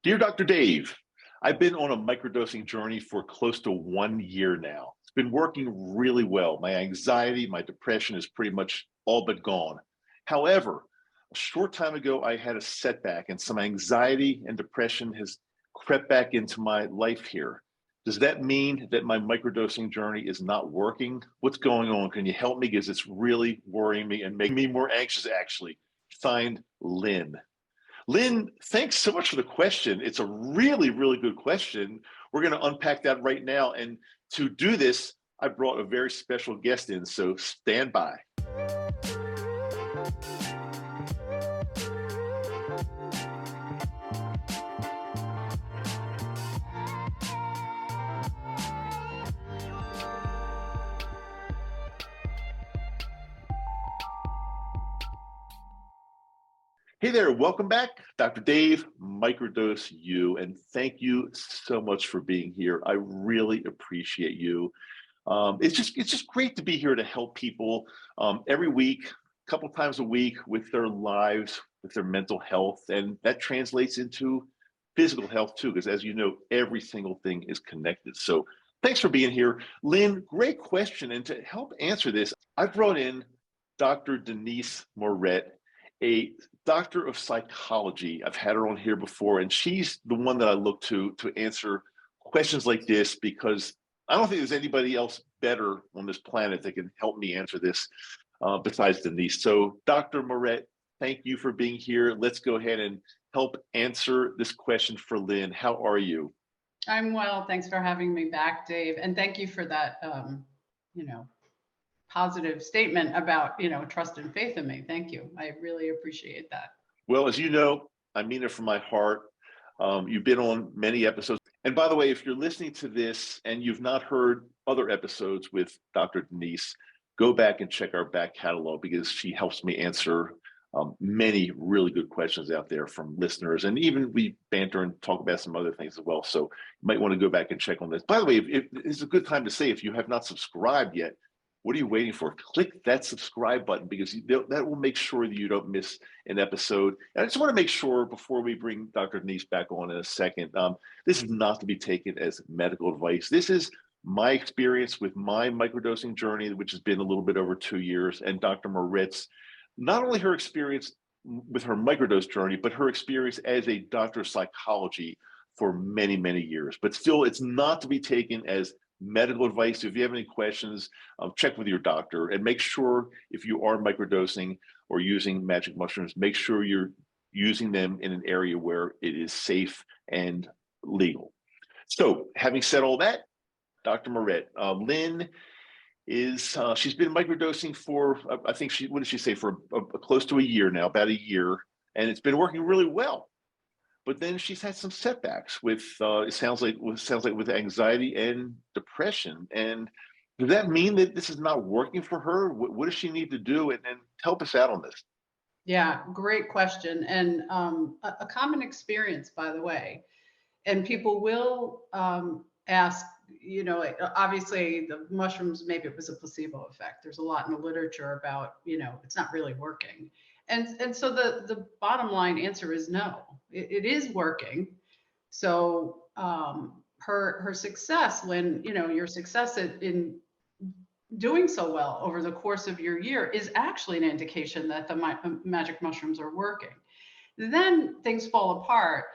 Dear Dr. Dave, I've been on a microdosing journey for close to 1 year now. It's been working really well. My anxiety, my depression is pretty much all but gone. However, a short time ago, I had a setback and some anxiety and depression has crept back into my life here. Does that mean that my microdosing journey is not working? What's going on? Can you help me? Because it's really worrying me and making me more anxious, actually. Signed, Lynn. Lynn, thanks so much for the question. It's a really, really good question. We're going to unpack that right now. And to do this, I brought a very special guest in, so stand by. Hey there, welcome back. Dr. Dave, Microdose You, and thank you so much for being here. I really appreciate you. It's just great to be here to help people every week, a couple times a week with their lives, with their mental health, and that translates into physical health too, because as you know, every single thing is connected. So thanks for being here. Lynn, great question. And to help answer this, I brought in Dr. Denise Moret, a doctor of psychology. I've had her on here before, and she's the one that I look to answer questions like this because I don't think there's anybody else better on this planet that can help me answer this besides Denise. So, Dr. Moret, thank you for being here. Let's go ahead and help answer this question for Lynn. How are you? I'm well. Thanks for having me back, Dave. And thank you for that, you know, positive statement about, trust and faith in me. Thank you. I really appreciate that. Well, as you know, I mean it from my heart. You've been on many episodes. And by the way, if you're listening to this and you've not heard other episodes with Dr. Denise, go back and check our back catalog because she helps me answer many really good questions out there from listeners. And even we banter and talk about some other things as well. So you might want to go back and check on this. By the way, it's a good time to say if you have not subscribed yet, what are you waiting for? Click that subscribe button because that will make sure that you don't miss an episode. And I just want to make sure before we bring Dr. Denise back on in a second, this is not to be taken as medical advice. This is my experience with my microdosing journey, which has been a little bit over 2 years, and Dr. Moret's, not only her experience with her microdose journey, but her experience as a doctor of psychology for many, many years. But still, it's not to be taken as medical advice. If you have any questions, check with your doctor and make sure if you are microdosing or using magic mushrooms, make sure you're using them in an area where it is safe and legal. So having said all that, Dr. Moret, Lynn is, she's been microdosing for, I think what did she say, for close to a year now, about a year, and it's been working really well. But then she's had some setbacks with it sounds like with anxiety and depression. And does that mean that this is not working for her? What does she need to do? And help us out on this. Yeah, great question. And a common experience, by the way. And people will ask, obviously the mushrooms, maybe it was a placebo effect. There's a lot in the literature about, it's not really working. And so the bottom line answer is no, it is working. So her success, Lynn, your success in doing so well over the course of your year is actually an indication that the magic mushrooms are working. Then things fall apart.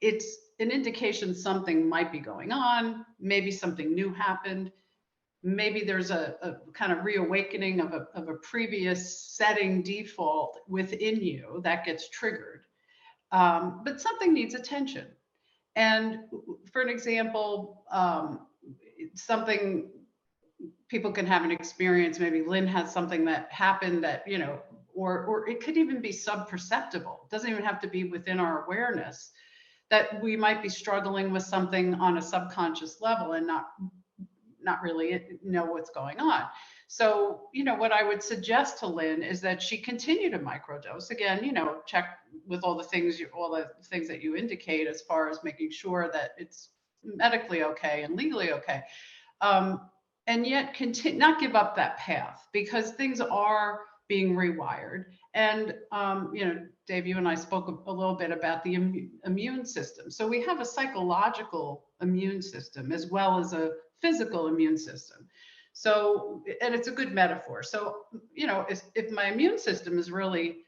It's an indication something might be going on. Maybe something new happened. Maybe there's a kind of reawakening of a previous setting default within you that gets triggered. But something needs attention. And for an example, something people can have an experience, maybe Lynn has something that happened that, or it could even be sub-perceptible. It doesn't even have to be within our awareness, that we might be struggling with something on a subconscious level and not really know what's going on. So, what I would suggest to Lynn is that she continue to microdose. Again, check with all the things that you indicate as far as making sure that it's medically okay and legally okay. And yet not give up that path, because things are being rewired. And, Dave, you and I spoke a little bit about the immune system. So we have a psychological immune system as well as a physical immune system. So, and it's a good metaphor. So, if my immune system is really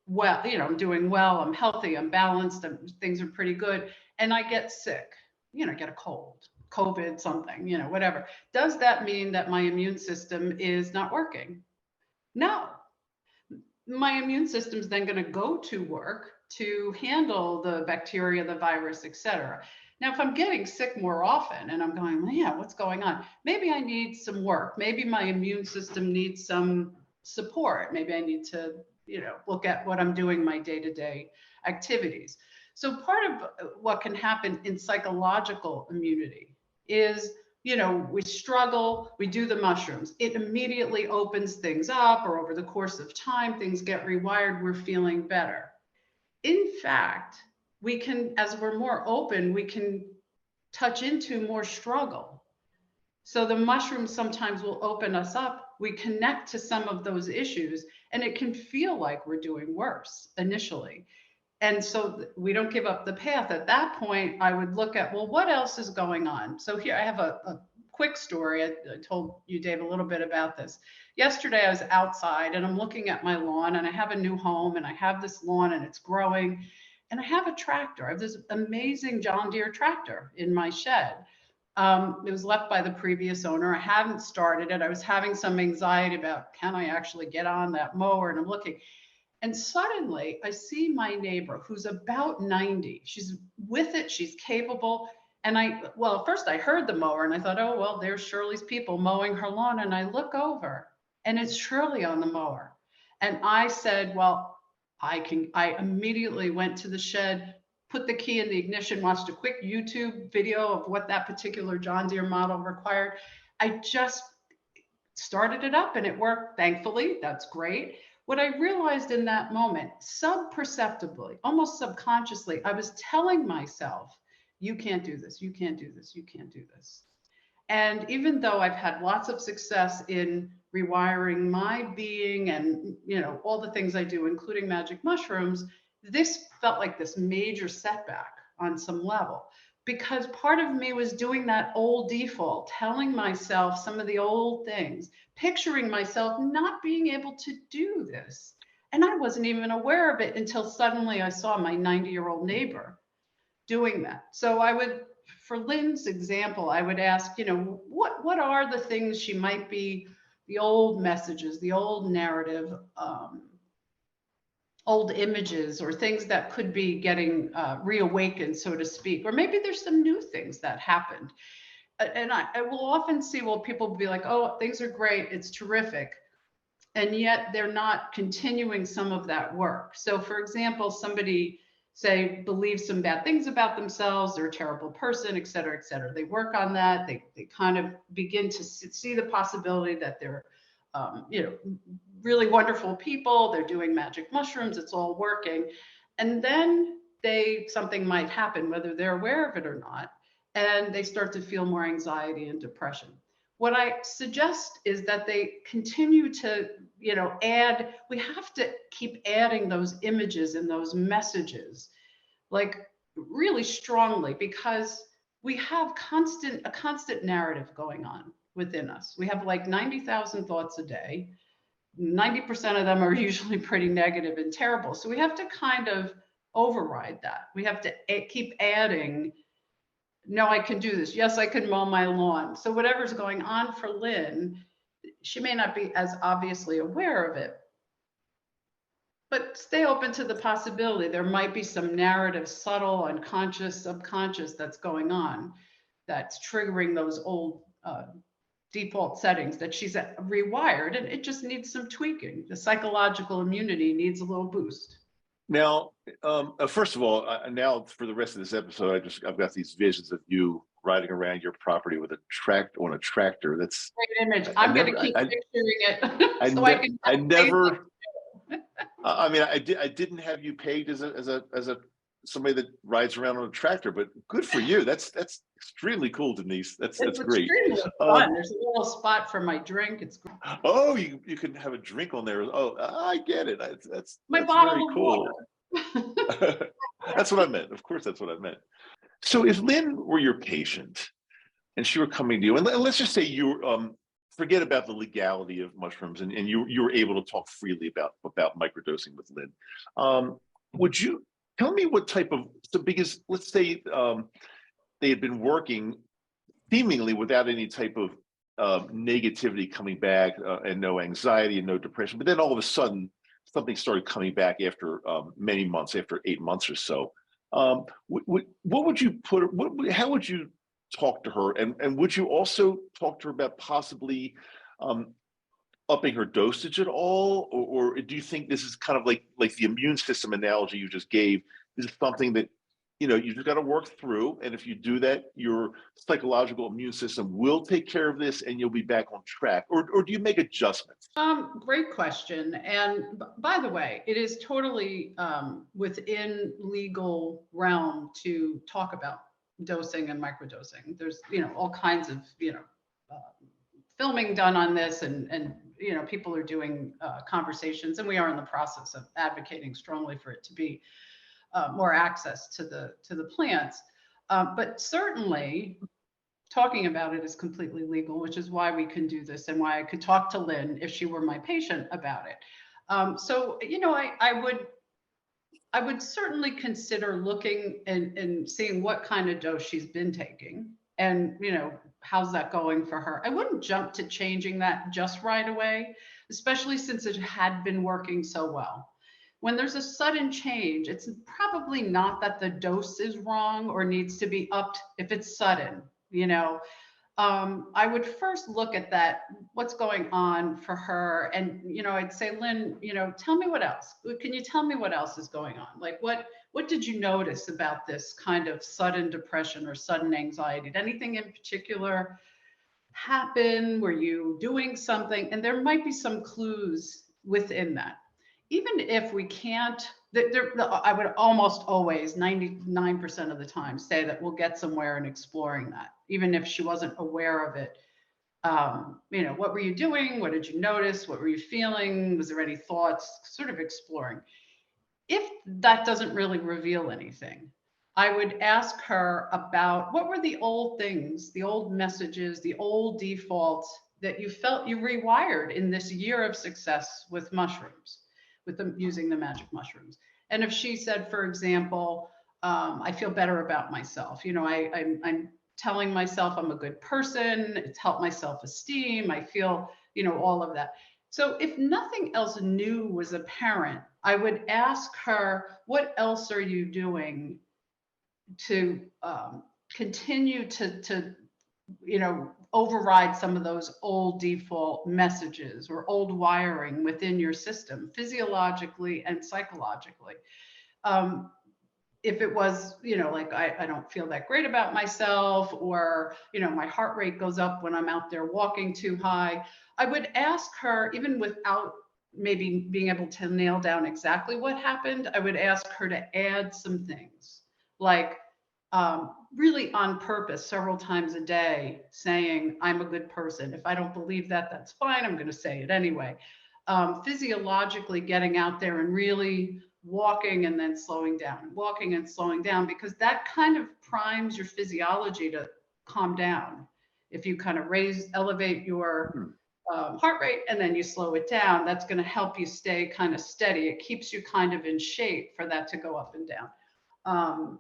well, I'm doing well, I'm healthy, I'm balanced, things are pretty good, and I get sick, get a cold, COVID, something, whatever. Does that mean that my immune system is not working? No. My immune system is then going to go to work to handle the bacteria, the virus, etc. Now, if I'm getting sick more often and I'm going, yeah, what's going on? Maybe I need some work. Maybe my immune system needs some support. Maybe I need to, look at what I'm doing, my day-to-day activities. So part of what can happen in psychological immunity is, we struggle, we do the mushrooms. It immediately opens things up, or over the course of time, things get rewired, we're feeling better. In fact, we can, as we're more open, we can touch into more struggle. So the mushrooms sometimes will open us up. We connect to some of those issues, and it can feel like we're doing worse initially. And so we don't give up the path. At that point, I would look at, well, what else is going on? So here I have a quick story. I told you, Dave, a little bit about this. Yesterday, I was outside and I'm looking at my lawn, and I have a new home, and I have this lawn and it's growing. And I have a tractor. I have this amazing John Deere tractor in my shed. It was left by the previous owner. I haven't started it. I was having some anxiety about, can I actually get on that mower? And I'm looking. And suddenly I see my neighbor, who's about 90. She's with it. She's capable. And at first I heard the mower and I thought, oh, well, there's Shirley's people mowing her lawn. And I look over and it's Shirley on the mower. And I said, well, I immediately went to the shed, put the key in the ignition, watched a quick YouTube video of what that particular John Deere model required. I just started it up and it worked. Thankfully, that's great. What I realized in that moment, sub-perceptibly, almost subconsciously, I was telling myself, you can't do this, you can't do this, you can't do this. And even though I've had lots of success in rewiring my being and, all the things I do, including magic mushrooms, this felt like this major setback on some level, because part of me was doing that old default, telling myself some of the old things, picturing myself not being able to do this. And I wasn't even aware of it until suddenly I saw my 90-year-old neighbor doing that. So I would, for Lynn's example, I would ask, what are the things she might be, the old messages, the old narrative, old images, or things that could be getting reawakened, so to speak, or maybe there's some new things that happened. And I will often see, people will be like, oh, things are great, it's terrific. And yet they're not continuing some of that work. So for example, somebody say believes some bad things about themselves, they're a terrible person, et cetera, et cetera. They work on that. They kind of begin to see the possibility that they're, really wonderful people. They're doing magic mushrooms. It's all working. And then something might happen, whether they're aware of it or not, and they start to feel more anxiety and depression. What I suggest is that they continue to, add, we have to keep adding those images and those messages, like really strongly, because we have a constant narrative going on within us. We have like 90,000 thoughts a day. 90% of them are usually pretty negative and terrible. So we have to kind of override that. We have to keep adding, no, I can do this. Yes, I can mow my lawn. So whatever's going on for Lynn, she may not be as obviously aware of it, but stay open to the possibility there might be some narrative, subtle, unconscious, subconscious that's going on, that's triggering those old default settings that she's rewired, and it just needs some tweaking. The psychological immunity needs a little boost. Now, first of all, now for the rest of this episode, I've got these visions of you riding around your property with a tractor. That's great image. I'm going to keep picturing it. I never. I mean, I didn't have you pegged as a somebody that rides around on a tractor, but good for you. That's extremely cool, Denise. That's It's great. extremely Um, fun. There's a little spot for my drink. It's great. oh, you can have a drink on there. Oh, I get it. My That's very bottle of cool. water. That's what I meant. Of course, that's what I meant. So if Lynn were your patient and she were coming to you, and let's just say you forget about the legality of mushrooms, and you were able to talk freely about microdosing with Lynn. Would you tell me what type of, so because let's say they had been working seemingly without any type of negativity coming back, and no anxiety and no depression, but then all of a sudden something started coming back after many months, after 8 months or so. What would you put? How would you talk to her, and would you also talk to her about possibly um, upping her dosage at all, or do you think this is kind of like the immune system analogy you just gave? This is something that you just got to work through, and if you do that, your psychological immune system will take care of this, and you'll be back on track. Or do you make adjustments? Great question. And by the way, it is totally within legal realm to talk about dosing and microdosing. There's, all kinds of, uh, filming done on this, and people are doing conversations, and we are in the process of advocating strongly for it to be more access to the plants. But certainly talking about it is completely legal, which is why we can do this and why I could talk to Lynn if she were my patient about it. So, I would certainly consider looking and seeing what kind of dose she's been taking, and how's that going for her. I wouldn't jump to changing that just right away, especially since it had been working so well. When there's a sudden change, it's probably not that the dose is wrong or needs to be upped if it's sudden. you know I would first look at that, what's going on for her. And, I'd say, Lynn, tell me what else. Can you tell me what else is going on? Like, what did you notice about this kind of sudden depression or sudden anxiety? Did anything in particular happen? Were you doing something? And there might be some clues within that. Even if we can't, I would almost always, 99% of the time, say that we'll get somewhere in exploring that, even if she wasn't aware of it. What were you doing? What did you notice? What were you feeling? Was there any thoughts? Sort of exploring. If that doesn't really reveal anything, I would ask her about what were the old things, the old messages, the old defaults that you felt you rewired in this year of success with mushrooms, with them using the magic mushrooms. And if she said, for example, I feel better about myself. I'm telling myself I'm a good person. It's helped my self-esteem. I feel, all of that. So if nothing else new was apparent, I would ask her, what else are you doing to continue to override some of those old default messages or old wiring within your system, physiologically and psychologically. If it was, like I don't feel that great about myself, or, my heart rate goes up when I'm out there walking too high, I would ask her, even without maybe being able to nail down exactly what happened, I would ask her to add some things, like really on purpose, several times a day, saying, I'm a good person. If I don't believe that, that's fine. I'm going to say it anyway. Physiologically getting out there and really walking and then slowing down, walking and slowing down, because that kind of primes your physiology to calm down. If you kind of elevate your heart rate and then you slow it down, that's going to help you stay kind of steady. It keeps you kind of in shape for that to go up and down.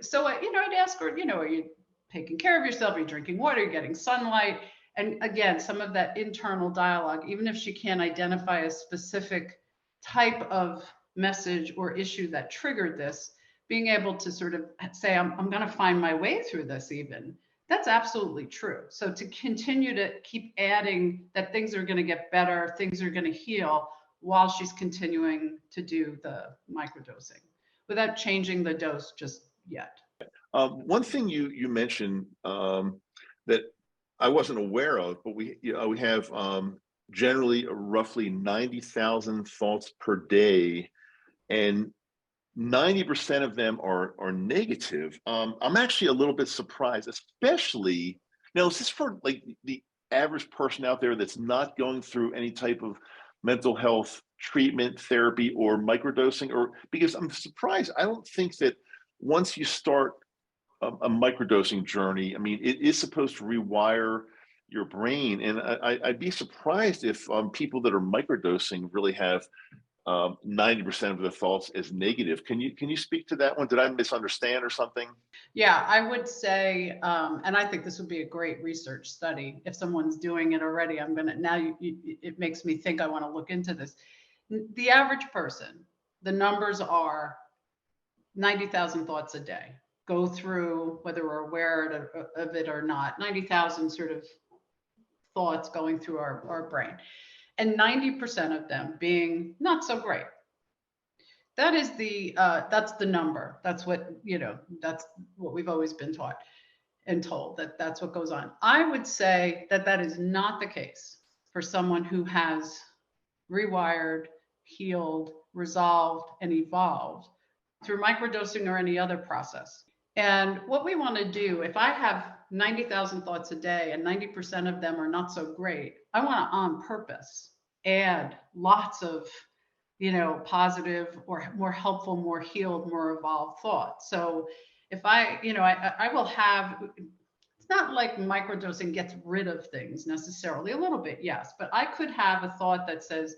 So, I'd ask her, are you taking care of yourself? Are you drinking water? Are you getting sunlight? And again, some of that internal dialogue, even if she can't identify a specific type of message or issue that triggered this, being able to sort of say, I'm going to find my way through this even. That's absolutely true. So to continue to keep adding that things are going to get better, things are going to heal while she's continuing to do the microdosing without changing the dose just yet. One thing you mentioned that I wasn't aware of, but we have generally roughly 90,000 thoughts per day, and 90% of them are negative. I'm actually a little bit surprised, especially now. Is this for like the average person out there that's not going through any type of mental health treatment, therapy, or microdosing? Or because I'm surprised, I don't think that once you start a microdosing journey, I mean, it is supposed to rewire your brain, and I'd be surprised if people that are microdosing really have 90% of the thoughts as negative. Can you speak to that one? Did I misunderstand or something? Yeah, I would say, and I think this would be a great research study. If someone's doing it already, I'm gonna now. It makes me think I want to look into this. The average person, the numbers are 90,000 thoughts a day. Go through whether we're aware of it or not. 90,000 sort of thoughts going through our brain, and 90% of them being not so great. That is that's the number. That's what, that's what we've always been taught and told, that that's what goes on. I would say that that is not the case for someone who has rewired, healed, resolved, and evolved through microdosing or any other process. And what we want to do, if I have 90,000 thoughts a day and 90% of them are not so great, I want to on purpose add lots of, positive or more helpful, more healed, more evolved thoughts. So if I will have, it's not like microdosing gets rid of things necessarily, a little bit, yes, but I could have a thought that says,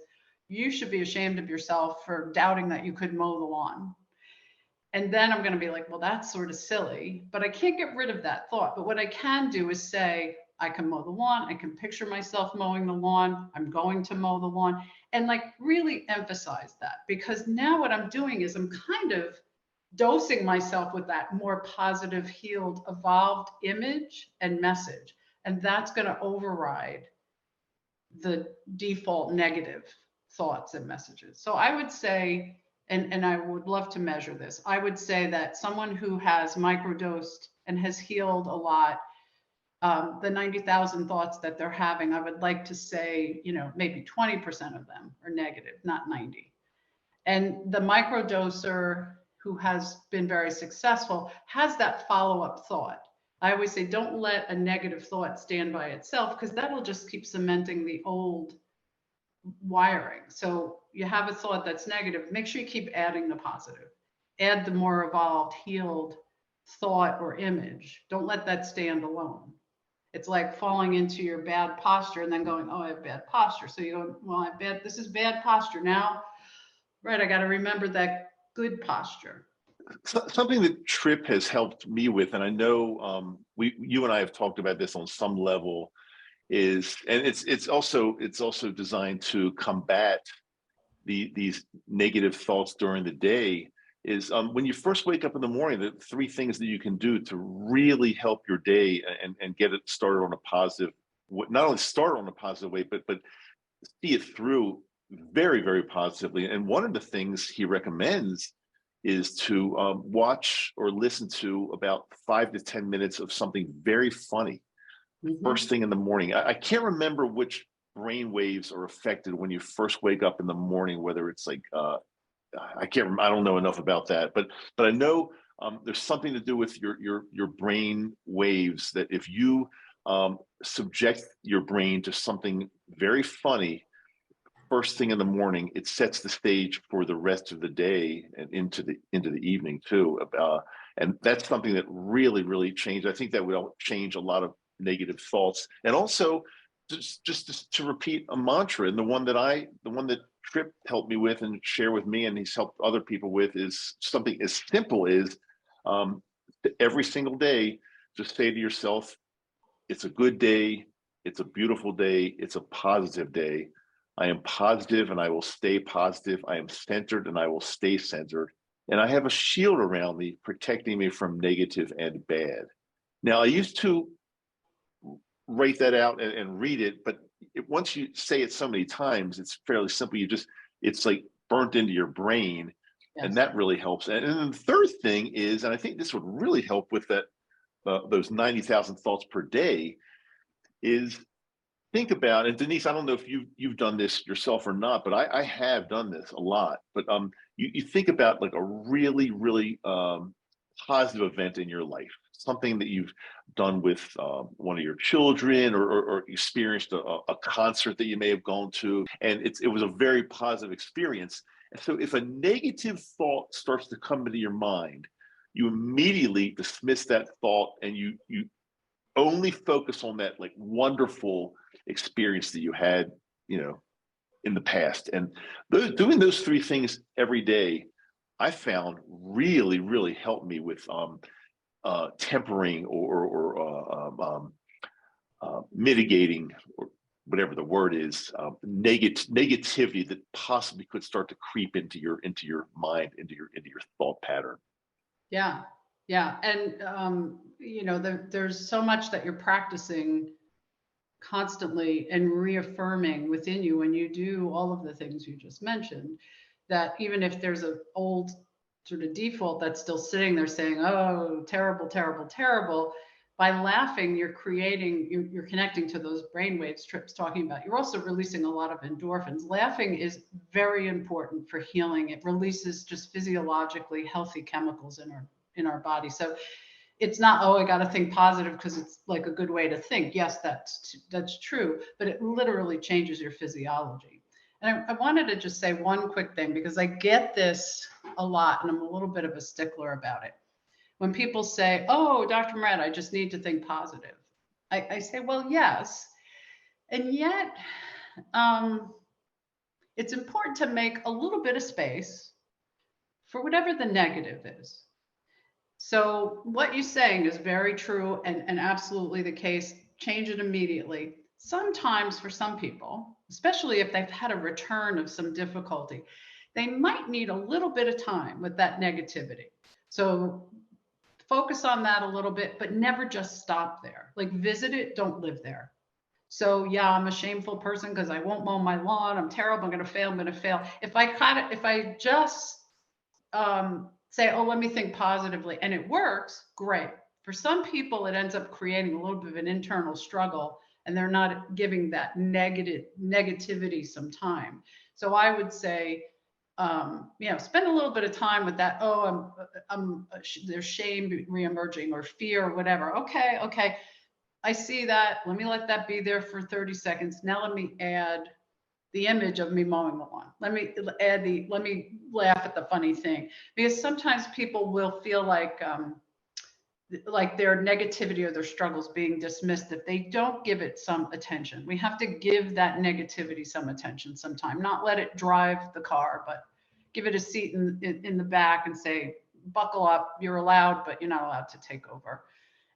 you should be ashamed of yourself for doubting that you could mow the lawn. And then I'm going to be like, well, that's sort of silly, but I can't get rid of that thought. But what I can do is say, I can mow the lawn. I can picture myself mowing the lawn. I'm going to mow the lawn, and like really emphasize that, because now what I'm doing is I'm kind of dosing myself with that more positive, healed, evolved image and message. And that's going to override the default negative thoughts and messages. So I would say, and I would love to measure this, I would say that someone who has microdosed and has healed a lot, the 90,000 thoughts that they're having, I would like to say, maybe 20% of them are negative, not 90. And the microdoser who has been very successful has that follow-up thought. I always say, don't let a negative thought stand by itself, because that'll just keep cementing the old wiring. So you have a thought that's negative, make sure you keep adding the positive. Add the more evolved, healed thought or image. Don't let that stand alone. It's like falling into your bad posture and then going, oh, I have bad posture. So you go, well, this is bad posture. Now, right, I got to remember that good posture. Something that Trip has helped me with, and I know you and I have talked about this on some level, is, and it's also designed to combat these negative thoughts during the day, is when you first wake up in the morning, the three things that you can do to really help your day and get it started on a positive, not only start on a positive way, but see it through very, very positively. And one of the things he recommends is to watch or listen to about 5 to 10 minutes of something very funny first thing in the morning. I can't remember which brain waves are affected when you first wake up in the morning, whether it's like I can't remember, I don't know enough about that, but I know there's something to do with your brain waves, that if you subject your brain to something very funny first thing in the morning, it sets the stage for the rest of the day and into the evening too. And that's something that really changed. I think that would change a lot of negative thoughts. And also, just to repeat a mantra, and the one that Trip helped me with and share with me, and he's helped other people with, is something as simple as every single day, just say to yourself, it's a good day, it's a beautiful day, it's a positive day. I am positive and I will stay positive. I am centered and I will stay centered. And I have a shield around me protecting me from negative and bad. Now, I used to write that out and read it, but once you say it so many times, it's fairly simple. It's like burnt into your brain. Yes. And that really helps. And then the third thing is, and I think this would really help with that, those 90,000 thoughts per day, is think about, and Denise, I don't know if you've done this yourself or not, but I have done this a lot. But you think about like a really, really positive event in your life, something that you've done with one of your children, or experienced a concert that you may have gone to, and it was a very positive experience. And so if a negative thought starts to come into your mind, you immediately dismiss that thought, and you only focus on that like wonderful experience that you had, in the past. And doing those three things every day, I found really, really helped me with tempering or mitigating, or whatever the word is, negativity that possibly could start to creep into your mind, into your thought pattern. Yeah. Yeah. And, there's so much that you're practicing constantly and reaffirming within you when you do all of the things you just mentioned, that even if there's an old sort of default that's still sitting there saying, oh, terrible, terrible, terrible, by laughing, you're connecting to those brainwaves Tripp's talking about. You're also releasing a lot of endorphins. Laughing is very important for healing. It releases just physiologically healthy chemicals in our body. So it's not, oh, I got to think positive because it's like a good way to think. Yes, that's true, but it literally changes your physiology. And I wanted to just say one quick thing, because I get this a lot and I'm a little bit of a stickler about it. When people say, oh, Dr. Moret, I just need to think positive. I say, well, yes. And yet, it's important to make a little bit of space for whatever the negative is. So what you're saying is very true and absolutely the case. Change it immediately. Sometimes for some people, especially if they've had a return of some difficulty, they might need a little bit of time with that negativity. So focus on that a little bit, but never just stop there. Like visit it, don't live there. So yeah, I'm a shameful person because I won't mow my lawn. I'm terrible. I'm going to fail. I'm going to fail. If I just say, oh, let me think positively, and it works, great. For some people, it ends up creating a little bit of an internal struggle, and they're not giving that negativity some time. So I would say, spend a little bit of time with that. Oh, there's shame reemerging, or fear, or whatever. Okay, I see that. Let me let that be there for 30 seconds. Now let me add the image of me mowing the lawn. Let me laugh at the funny thing, because sometimes people will feel like their negativity or their struggles being dismissed if they don't give it some attention. We have to give that negativity some attention sometime, not let it drive the car, but give it a seat in the back and say, buckle up, you're allowed, but you're not allowed to take over.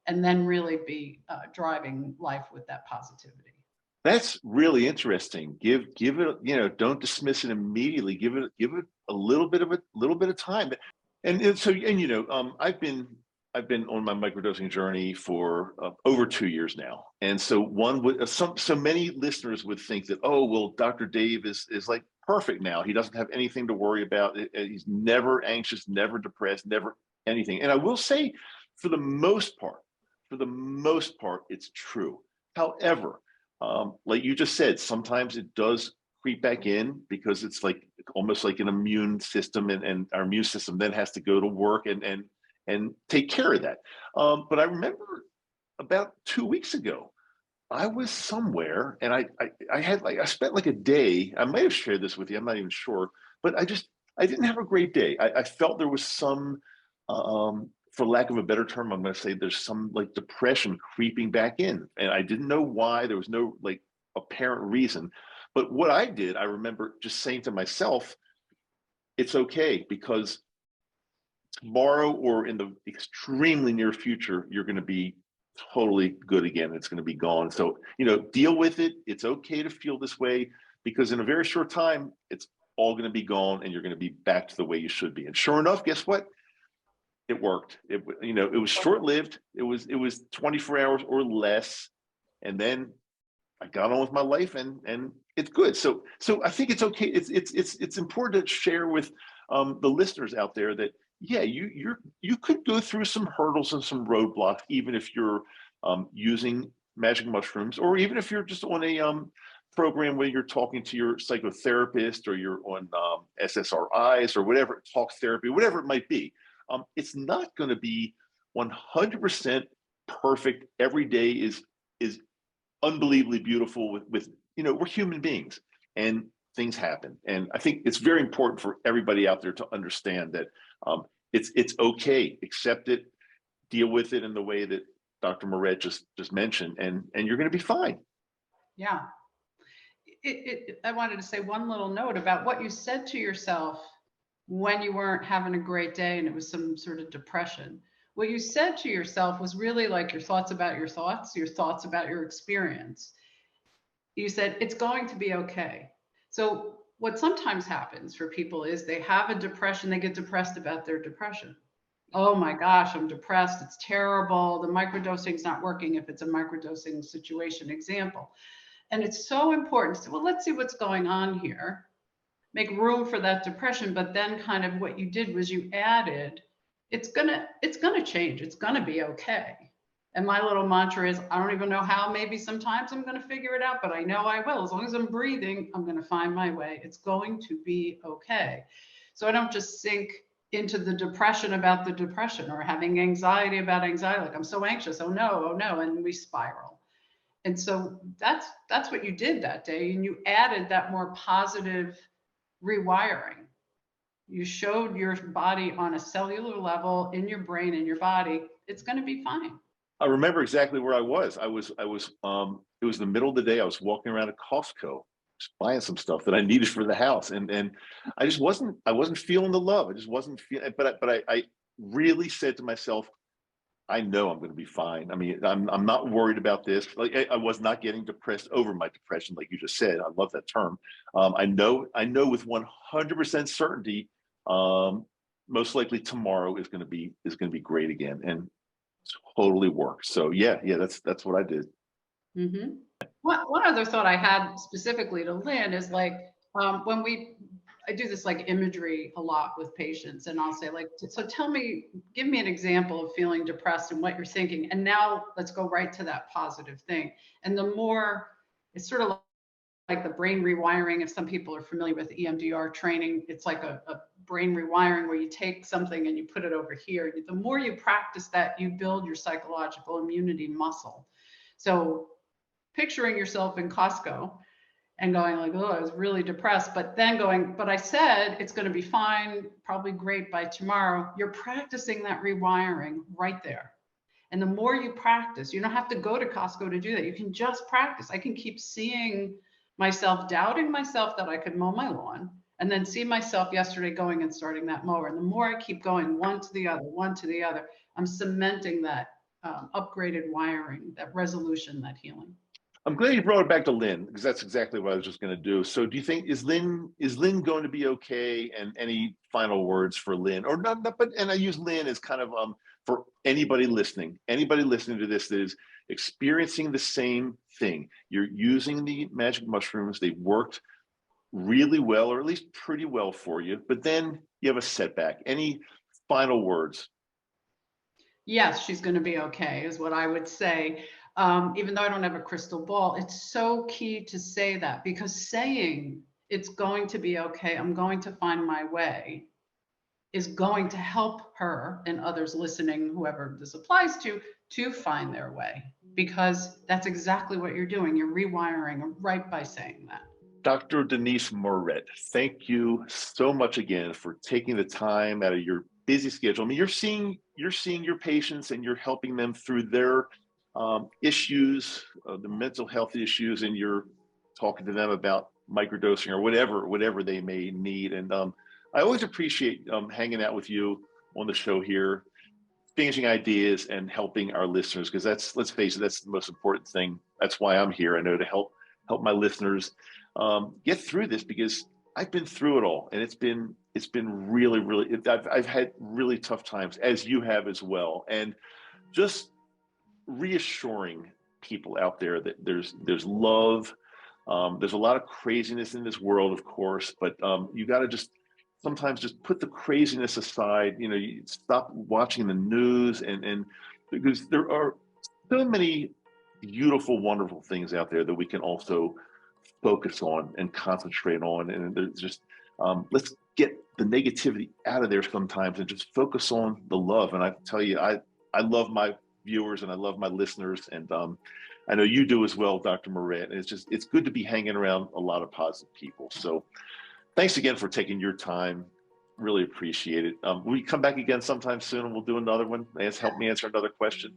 And then really be driving life with that positivity. That's really interesting. Give it, don't dismiss it immediately. Give it a little bit of time. I've been on my microdosing journey for over 2 years now. And so so many listeners would think that, oh, well, Dr. Dave is like perfect now. He doesn't have anything to worry about. He's never anxious, never depressed, never anything. And I will say, for the most part, it's true. However, like you just said, sometimes it does creep back in, because it's like almost like an immune system, and our immune system then has to go to work and take care of that. But I remember about 2 weeks ago, I was somewhere, and I spent like a day. I might have shared this with you. I'm not even sure, but I didn't have a great day. I felt there was some, for lack of a better term, I'm going to say there's some like depression creeping back in, and I didn't know why. There was no like apparent reason. But what I did, I remember just saying to myself, it's okay, because tomorrow, or in the extremely near future, you're going to be totally good again. It's going to be gone. So, deal with it. It's okay to feel this way, because in a very short time, it's all going to be gone, and you're going to be back to the way you should be. And sure enough, guess what? It worked. It was short-lived. It was 24 hours or less. And then I got on with my life, and it's good. So I think it's okay. It's important to share with the listeners out there that, yeah, you could go through some hurdles and some roadblocks, even if you're using magic mushrooms, or even if you're just on a program where you're talking to your psychotherapist or you're on SSRIs or whatever, talk therapy, whatever it might be. It's not going to be 100% perfect. Every day is unbelievably beautiful with we're human beings and things happen. And I think it's very important for everybody out there to understand that it's okay, accept it, deal with it in the way that Dr. Moret just mentioned, and you're going to be fine. Yeah. I wanted to say one little note about what you said to yourself when you weren't having a great day and it was some sort of depression. What you said to yourself was really like your thoughts about your thoughts about your experience. You said, it's going to be okay. So what sometimes happens for people is they have a depression, they get depressed about their depression. Oh my gosh, I'm depressed. It's terrible. The microdosing is not working if it's a microdosing situation example. And it's so important to say, well, let's see what's going on here. Make room for that depression. But then kind of what you did was you added, it's gonna change. It's gonna be okay. And my little mantra is, I don't even know how, maybe sometimes I'm gonna figure it out, but I know I will. As long as I'm breathing, I'm gonna find my way. It's going to be okay. So I don't just sink into the depression about the depression or having anxiety about anxiety. Like I'm so anxious, oh no, and we spiral. And so that's what you did that day. And you added that more positive rewiring. You showed your body on a cellular level in your brain, in your body, it's going to be fine. I remember exactly where I was. It was the middle of the day. I was walking around at Costco, just buying some stuff that I needed for the house. And I wasn't feeling the love. I just wasn't feeling, but I really said to myself, I know I'm going to be fine. I mean, I'm not worried about this. Like I was not getting depressed over my depression, like you just said. I love that term. I know with 100% certainty, most likely tomorrow is going to be great again, and totally works. So yeah, that's what I did. Mm-hmm. One other thought I had specifically to Lynn is like when I do this like imagery a lot with patients, and I'll say like, so give me an example of feeling depressed and what you're thinking. And now let's go right to that positive thing. And the more, it's sort of like the brain rewiring. If some people are familiar with EMDR training, it's like a brain rewiring where you take something and you put it over here. The more you practice that, you build your psychological immunity muscle. So picturing yourself in Costco and going like, oh, I was really depressed, but then going, but I said it's going to be fine, probably great by tomorrow. You're practicing that rewiring right there. And the more you practice, you don't have to go to Costco to do that. You can just practice. I can keep seeing myself, doubting myself that I could mow my lawn, and then see myself yesterday going and starting that mower. And the more I keep going one to the other, I'm cementing that upgraded wiring, that resolution, that healing. I'm glad you brought it back to Lynn, because that's exactly what I was just going to do. So do you think, is Lynn going to be okay? And any final words for Lynn, or not, but, and I use Lynn as kind of for anybody listening to this that is experiencing the same thing. You're using the magic mushrooms. They worked really well, or at least pretty well for you, but then you have a setback. Any final words? Yes, she's going to be okay, is what I would say. Even though I don't have a crystal ball, it's so key to say that, because saying it's going to be okay, I'm going to find my way, is going to help her and others listening, whoever this applies to find their way, because that's exactly what you're doing. You're rewiring right by saying that. Dr. Denise Moret, thank you so much again for taking the time out of your busy schedule. I mean, you're seeing your patients and you're helping them through their issues, the mental health issues, and you're talking to them about microdosing or whatever they may need. And I always appreciate hanging out with you on the show here, exchanging ideas and helping our listeners, because let's face it, that's the most important thing. That's why I'm here. I know, to help my listeners get through this, because I've been through it all, and it's been really I've had really tough times, as you have as well. And just reassuring people out there that there's love. There's a lot of craziness in this world, of course, but you got to just sometimes just put the craziness aside. You stop watching the news, and because there are so many beautiful, wonderful things out there that we can also focus on and concentrate on. And there's just, let's get the negativity out of there sometimes and just focus on the love. And I tell you, I love my viewers and I love my listeners. And I know you do as well, Dr. Moret. And it's good to be hanging around a lot of positive people. So thanks again for taking your time. Really appreciate it. Will you come back again sometime soon and we'll do another one? Help me answer another question.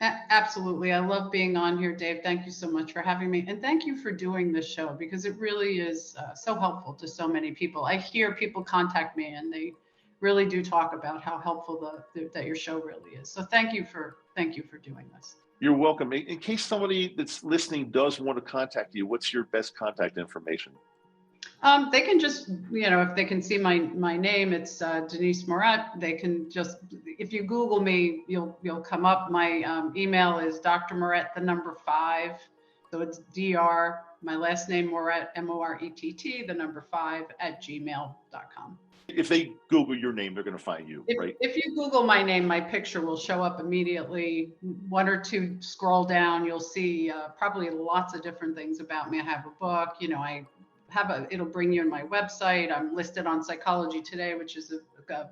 Absolutely. I love being on here, Dave. Thank you so much for having me. And thank you for doing this show because it really is so helpful to so many people. I hear people contact me and they really do talk about how helpful that your show really is. So thank you for doing this. You're welcome. In case somebody that's listening does want to contact you, what's your best contact information? They can just, if they can see my name, it's Denise Moret. They can just, if you Google me, you'll come up. My email is Dr. Moret, the number 5. So it's Dr. my last name Moret, MORETT, the number 5 @gmail.com. If they Google your name, they're going to find you, right? If you Google my name, my picture will show up immediately. 1 or 2 scroll down, you'll see probably lots of different things about me. I have a book, it'll bring you in my website. I'm listed on Psychology Today, which is a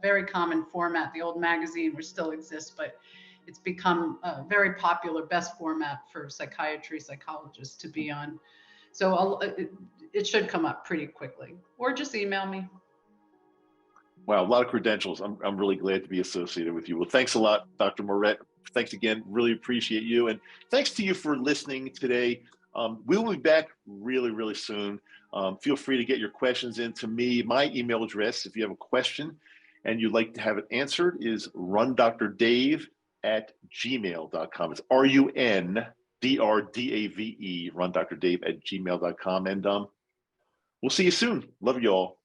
very common format, the old magazine, which still exists, but it's become a very popular, best format for psychologists to be on. So it should come up pretty quickly, or just email me. Wow, a lot of credentials. I'm really glad to be associated with you. Well, thanks a lot, Dr. Moret. Thanks again. Really appreciate you. And thanks to you for listening today. We'll be back really, really soon. Feel free to get your questions in to me. My email address, if you have a question and you'd like to have it answered, is rundrdave@gmail.com. It's RUNDRDAVE, rundrdave@gmail.com. And we'll see you soon. Love you all.